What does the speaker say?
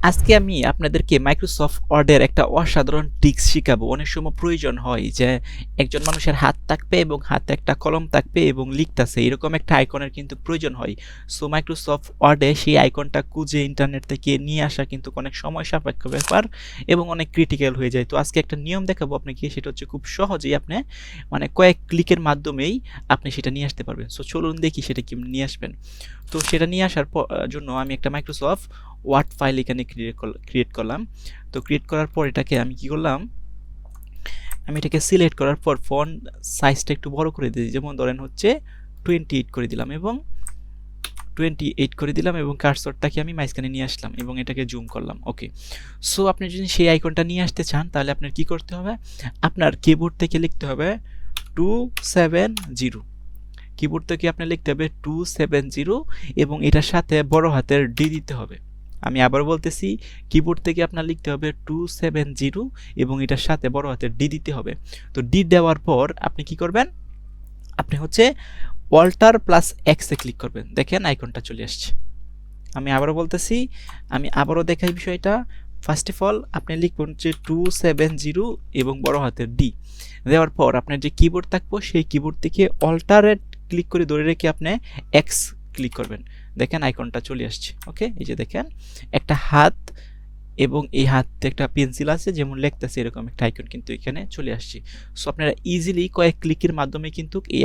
আজকে আমি আপনাদেরকে মাইক্রোসফট ওয়ার্ডের একটা অসাধারণ ট্রিক্স শিখাবো। অনেক সময় প্রয়োজন হয় যে একজন মানুষের হাত থাকবে এবং হাতে একটা কলম থাকবে এবং লিখতেছে, এরকম একটা আইকনের কিন্তু প্রয়োজন হয়। সো মাইক্রোসফট ওয়ার্ডে সেই আইকনটা খুঁজে ইন্টারনেট থেকে নিয়ে আসা কিন্তু অনেক সময় সাপেক্ষ ব্যাপার এবং অনেক ক্রিটিক্যাল হয়ে যায়। তো আজকে একটা নিয়ম দেখাবো আপনাকে, সেটা হচ্ছে খুব সহজেই আপনি কয়েক ক্লিকের মাধ্যমেই আপনি সেটা নিয়ে আসতে পারবেন। সো চলুন দেখি সেটা কি নিয়ে আসবেন। তো সেটা নিয়ে আসার জন্য আমি একটা মাইক্রোসফট ওয়ার্ড ফাইল এখানে ক্রিয়েট করলাম। তো ক্রিয়েট করার পর এটাকে আমি কি করলাম, আমি এটাকে সিলেক্ট করার পর ফন্ট সাইজটা একটু বড় করে দিই, যেমন ধরেন হচ্ছে 28 করে দিলাম এবং 28 করে দিলাম এবং কার্সরটাকে আমি মাঝখানে নিয়ে আসলাম এবং এটাকে জুম করলাম। ওকে, সো আপনি যদি সেই আইকনটা নিয়ে আসতে চান তাহলে আপনার কি করতে হবে, আপনার কিবোর্ড থেকে লিখতে হবে 270, কিবোর্ড থেকে আপনার লিখতে হবে 270 এবং এটার সাথে বড় হাতের ডি দিতে হবে। আমি আবার বলতেছি, কিবোর্ড থেকে আপনার লিখতে হবে 270 এবং এটার সাথে বড় হাতের ডি দিতে হবে। তো ডি দেওয়ার পর আপনি কি করবেন, আপনি হচ্ছে অল্টার প্লাস এক্সে ক্লিক করবেন। দেখেন আইকনটা চলে আসছে। আমি আবারও বলতেছি, আমি আবারও দেখাই বিষয়টা। ফার্স্ট অফ অল আপনি লিখবেন হচ্ছে 270 এবং বড় হাতের ডি দেওয়ার পর আপনার যে কিবোর্ড থাকবো সেই কিবোর্ড থেকে অল্টারেট ক্লিক করে ধরে রেখে আপনি এক্স ক্লিক করবেন। দেখেন আইকনটা চলে আসছে। ওকে, এই যে দেখেন একটা হাত এবং এই হাতে একটা পেন্সিল আছে, যেমন লিখতেছে এরকম একটা আইকন কিন্তু এখানে চলে আসছে। সো আপনারা ইজিলি কয়েক ক্লিকের মাধ্যমে কিন্তু এই